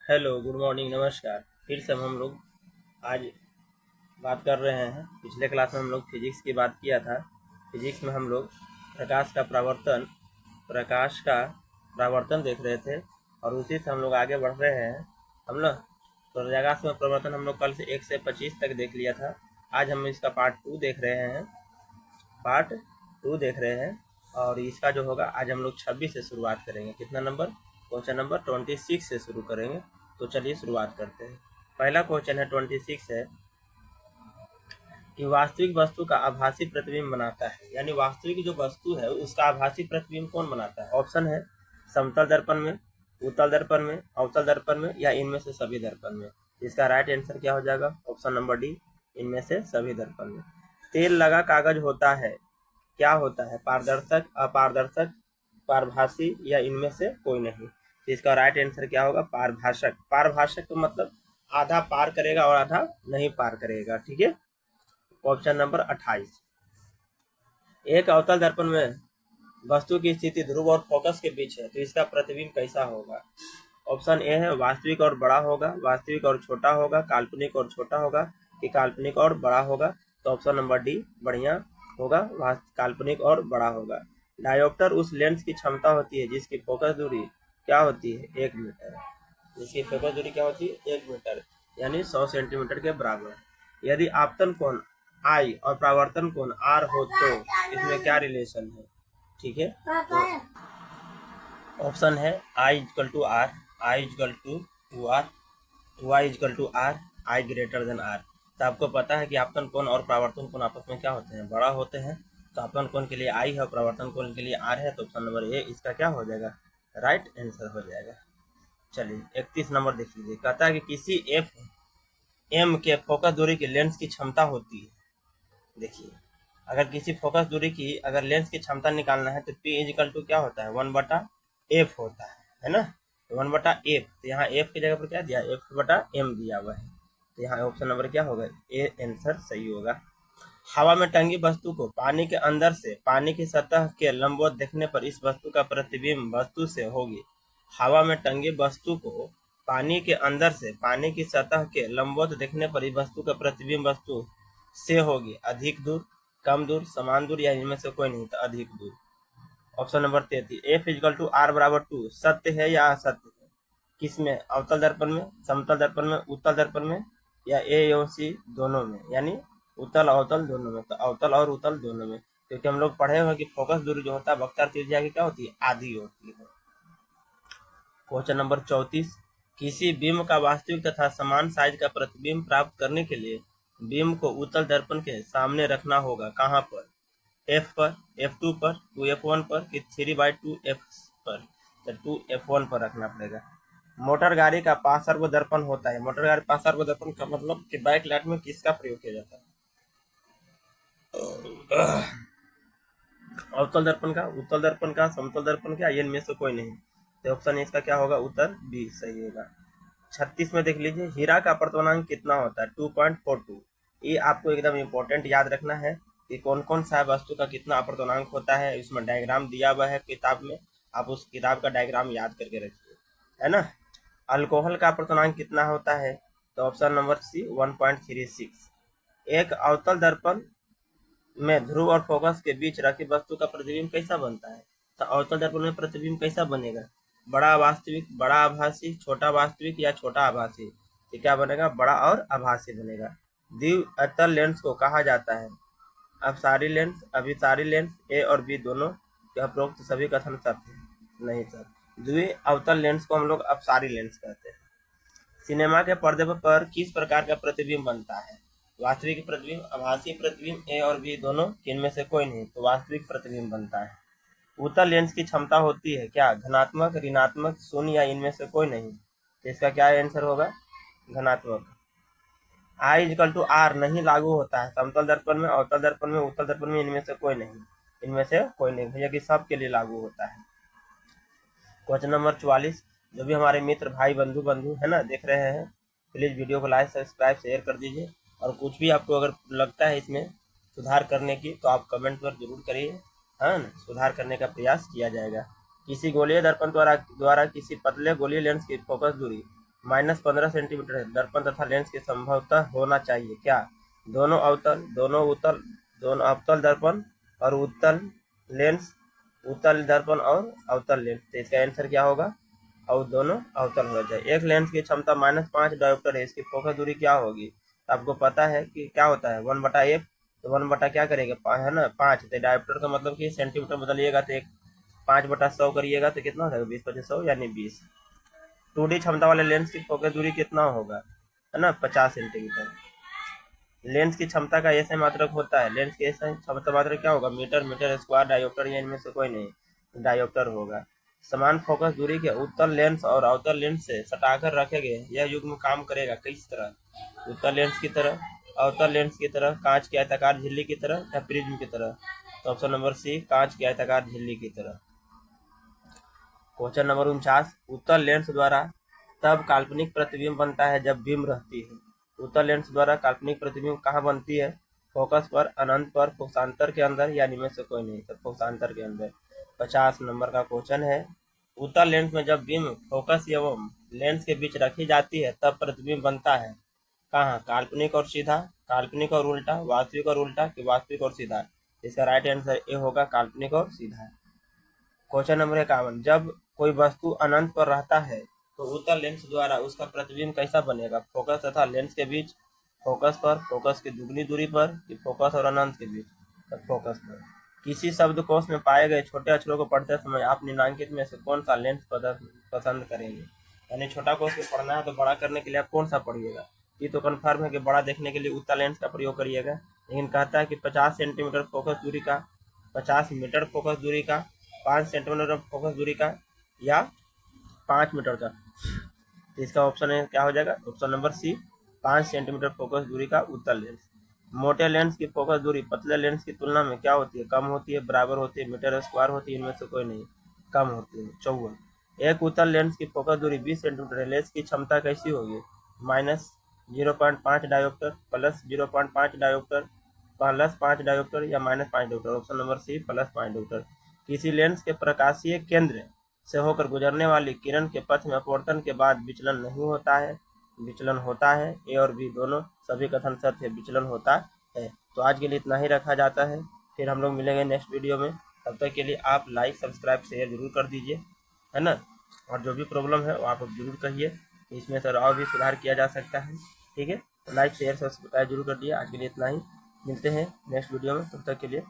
Hello, good morning, नमस्कार। फिर से हम लोग आज बात कर रहे हैं। पिछले क्लास में हम लोग फिजिक्स की बात किया था। फिजिक्स में हम लोग प्रकाश का प्रावर्तन देख रहे थे और उसी से हम लोग आगे बढ़ रहे हैं। हम लोग प्रकाश में प्रवर्तन हम लोग कल से 1 से 25 तक देख लिया था। आज हम इसका पार्ट 2 देख रहे हैं और इसका जो होगा आज हम लोग 26 से शुरुआत करेंगे। कितना नंबर? क्वेश्चन नंबर 26 से शुरू करेंगे। तो चलिए शुरुआत करते हैं। पहला क्वेश्चन है 26 है कि वास्तविक वस्तु का आभासी प्रतिबिंब बनाता है, यानी वास्तविक जो वस्तु है उसका आभासी प्रतिबिंब कौन बनाता है? ऑप्शन है समतल दर्पण में, उत्तल दर्पण में, अवतल दर्पण में या इनमें से सभी दर्पण में। इसका राइट आंसर क्या हो जाएगा? ऑप्शन नंबर डी, इनमें से सभी दर्पण में। तेल लगा कागज होता है, क्या होता है? पारदर्शक, अपारदर्शक, पारभासी या इनमें से कोई नहीं। तो इसका राइट आंसर क्या होगा? पारभाषक। पारभाषक तो मतलब आधा पार करेगा और आधा नहीं पार करेगा। ठीक है। Option number 28। एक अवतल दर्पण में वस्तु की स्थिति ध्रुव और फोकस के बीच है, तो इसका प्रतिबिंब कैसा होगा? ऑप्शन ए है वास्तविक और बड़ा होगा, वास्तविक और छोटा होगा, काल्पनिक और छोटा होगा कि काल्पनिक और बड़ा होगा। तो ऑप्शन नंबर डी बढ़िया होगा, काल्पनिक और बड़ा होगा। डायोप्टर उस लेंस की क्षमता होती है जिसकी फोकस दूरी क्या होती है? 1 मीटर। जिसकी फोकस दूरी क्या होती है? 1 मीटर, यानी 100 सेंटीमीटर के बराबर। यदि आपतन कोण आई और परावर्तन कोण आर हो तो इसमें क्या रिलेशन है? ठीक है। तो ऑप्शन है I equal to R, I equal to R, Y equal to R, I greater than R. तो आपको पता है कि आपतन कोण और परावर्तन कोण आपस में क्या होते हैं? बड़ा होते हैं। तो आपतन कोण के लिए आई है और परावर्तन कोण के लिए आर है, तो ऑप्शन नंबर ए इसका क्या हो जाएगा? राइट आंसर हो जाएगा। चलिए 31 नंबर देख लीजिए। कहता है कि किसी एफ एम के फोकस दूरी की लेंस की क्षमता होती है। देखिए, अगर किसी फोकस दूरी की अगर लेंस की क्षमता निकालना है तो पी इजिकल टू क्या होता है? 1/f होता है ना। तो 1/f, तो यहाँ f की जगह पर क्या दिया? f/m दिया हुआ है। तो यहाँ ऑप्शन नंबर क्या होगा? ए आंसर सही होगा। हवा में टंगी वस्तु को पानी के अंदर से पानी की सतह के लंबवत देखने पर इस वस्तु का प्रतिबिंब वस्तु से होगी। हवा में टंगी वस्तु को पानी के अंदर से पानी की सतह के लंबवत देखने पर इस वस्तु का प्रतिबिंब वस्तु से होगी। अधिक दूर, कम दूर, समान दूर या इनमें से कोई नहीं, तो अधिक दूर। Option number 33, F is equal to R बराबर 2 सत्य है या असत्य है? किसमें? अवतल दर्पण में, समतल दर्पण में, उत्तल दर्पण में या ए एवं सी दोनों में, यानी उत्तल अवतल दोनों में। तो अवतल और उत्तल दोनों में, क्योंकि हम लोग पढ़े हुए कि फोकस दूरी जो होता है वक्र त्रिज्या की क्या होती है? आधी होती है। क्वेश्चन नंबर 34, किसी बीम का वास्तविक तथा समान साइज का प्रतिबिंब प्राप्त करने के लिए बीम को उत्तल दर्पण के सामने रखना होगा। कहाँ पर? एफ पर, F2 पर, 2F1 पर कि 3/2F पर? तो 2F1 पर रखना पड़ेगा। मोटर गाड़ी का पार्श्व दर्पण होता है। मोटर गाड़ी पार्श्व दर्पण का मतलब कि बाइक लाइट में किसका प्रयोग किया जाता है? अवतल दर्पण का, उत्तल दर्पण का, समतल दर्पण का, ये इनमें से कोई नहीं। तो ऑप्शन इसका क्या होगा? उत्तर बी सही होगा। 36 में देख लीजिए, हीरा का अपवर्तनांक कितना होता है? 2.42। ये आपको एकदम इम्पोर्टेंट याद रखना है कि कौन कौन सा वस्तु का कितना अपवर्तनांक होता है। इसमें डायग्राम दिया हुआ है किताब में, आप उस किताब का डायग्राम याद करके रखिए, है ना। अल्कोहल का अपवर्तनांक कितना होता है? तो ऑप्शन नंबर सी 1.36। एक अवतल दर्पण में ध्रुव और फोकस के बीच रखी वस्तु का प्रतिबिंब कैसा बनता है? तो अवतल दर्पण में प्रतिबिंब कैसा बनेगा? बड़ा वास्तविक, बड़ा आभासी, छोटा वास्तविक या छोटा आभासी? तो क्या बनेगा? बड़ा और आभासी बनेगा। द्विअतल लेंस को कहा जाता है? अपसारी लेंस, अभिसारी लेंस, ए और बी दोनों? क्या उपरोक्त सभी कथन सत्य है? नहीं सर, द्विअवतल लेंस को हम लोग अपसारी लेंस कहते हैं। सिनेमा के पर्दे पर किस प्रकार का प्रतिबिंब बनता है? वास्तविक प्रतिबिंब, आभासी प्रतिबिंब, ए और बी दोनों, इनमें से कोई नहीं, तो वास्तविक प्रतिबिंब बनता है। उत्तल लेंस की क्षमता होती है क्या? धनात्मक, ऋणात्मक, शून्य या इनमें से कोई नहीं। तो इसका क्या आंसर होगा? धनात्मक। आई इक्वल टू आर नहीं लागू होता है समतल दर्पण में, अवतल दर्पण में, उत्तल दर्पण में, इनमें से कोई नहीं। इनमें से कोई नहीं भैया, कि सबके लिए लागू होता है। क्वेश्चन नंबर 44, जो भी हमारे मित्र भाई बंधु है ना देख रहे हैं, प्लीज वीडियो को लाइक, सब्सक्राइब, शेयर कर दीजिए। और कुछ भी आपको अगर लगता है इसमें सुधार करने की तो आप कमेंट पर जरूर करिए, है ना। सुधार करने का प्रयास किया जाएगा। किसी गोलीय दर्पण द्वारा किसी पतले गोलीय लेंस की फोकस दूरी -15 सेंटीमीटर है। दर्पण तथा लेंस के संभवतः होना चाहिए क्या? दोनों अवतल दर्पण और उत्तल लेंस, उत्तल दर्पण और अवतल लेंस। तो इसका आंसर क्या होगा? और दोनों अवतल हो जाए। एक लेंस की क्षमता -5 डायोप्टर है, इसकी फोकस दूरी क्या होगी? तो आपको पता है कि क्या होता है 1/f, तो 1 बटा क्या करेगा, है ना 5। तो डायोप्टर का मतलब कि सेंटीमीटर बदलिएगा तो 5/100 करिएगा तो कितना हो जाएगा, 20/100 यानी 20। 2D क्षमता वाले लेंस की फोकस दूरी कितना होगा, है ना 50 सेंटीमीटर। लेंस की क्षमता का ऐसे मात्रक होता है, लेंस की ऐसे क्षमता मात्रक क्या होगा, मीटर स्क्वायर डायोप्टर, या इनमें से कोई नहीं, डायोप्टर होगा। समान फोकस दूरी के उत्तल लेंस और अवतल लेंस से सटाकर रखे गए यह युग्म काम करेगा किस तरह? उत्तल लेंस की तरह, अवतल लेंस की तरह, कांच की आयताकार झिल्ली की तरह या प्रिज्म की तरह? तो ऑप्शन नंबर सी, कांच की आयताकार झिल्ली की तरह। क्वेश्चन नंबर 49, उत्तल लेंस द्वारा तब काल्पनिक प्रतिबिंब बनता है जब बीम रहती है। उत्तल लेंस द्वारा काल्पनिक प्रतिबिंब कहाँ बनती है? फोकस पर, अनंत पर, फोकसांतर के अंदर, या इनमें से कोई नहीं, तो फोकसांतर के अंदर। 50 नंबर का क्वेश्चन है, उत्तल लेंस में जब बीम फोकस एवं लेंस के बीच रखी जाती है तब प्रतिबिंब बनता है कहाँ? काल्पनिक और सीधा, काल्पनिक और उल्टा, वास्तविक और उल्टा, कि वास्तविक और सीधा? इसका राइट आंसर ए होगा, काल्पनिक और सीधा। क्वेश्चन नंबर 51, जब कोई वस्तु अनंत पर रहता है तो उत्तल लेंस द्वारा उसका प्रतिबिंब कैसा बनेगा? फोकस तथा लेंस के बीच, फोकस पर, फोकस की दुगनी दूरी पर, कि फोकस और अनंत के बीच? तो फोकस पर। किसी शब्दकोश में पाए गए छोटे अक्षरों को पढ़ते समय आप निम्नलिखित में से कौन सा लेंस पसंद करेंगे? यानी छोटा कोश को पढ़ना है तो बड़ा करने के लिए आप कौन सा पढ़िएगा? ये तो कन्फर्म है कि बड़ा देखने के लिए उत्तल लेंस का प्रयोग करिएगा, लेकिन कहता है कि 50 सेंटीमीटर फोकस दूरी का, 50 मीटर फोकस दूरी का, 5 सेंटीमीटर फोकस दूरी का, या 5 मीटर का। तो इसका ऑप्शन है क्या हो जाएगा, option number C, 5 centimetre focus दूरी का उत्तल लेंस। मोटे लेंस की फोकस दूरी पतले लेंस की तुलना में क्या होती है? कम होती है, बराबर होती है, मीटर स्क्वायर होती है, इनमें से कोई नहीं, कम होती है। 54, एक उत्तल लेंस की फोकस दूरी 20 सेंटीमीटर है, लेंस की क्षमता कैसी होगी? -0.5 डायोप्टर, +0.5 डायोप्टर, +5 डायोप्टर, या -5 dioptre? Option number C, +5 dioptre. किसी लेंस के प्रकाशीय केंद्र से होकर गुजरने वाली किरण के पथ में अपवर्तन के बाद विचलन नहीं होता है, विचलन होता है। ए और बी दोनों सभी कथन सत्य है, विचलन होता है। तो आज के लिए इतना ही रखा जाता है, फिर हम लोग मिलेंगे नेक्स्ट वीडियो में। तब तक के लिए आप लाइक, सब्सक्राइब, शेयर जरूर कर दीजिए, है ना। और जो भी प्रॉब्लम है वो आप जरूर कहिए, इसमें सर और भी सुधार किया जा सकता है, ठीक है। तो लाइक, शेयर, सब्सक्राइब जरूर कर दिए। आज के लिए इतना ही, मिलते हैं नेक्स्ट वीडियो में, तब तक के लिए।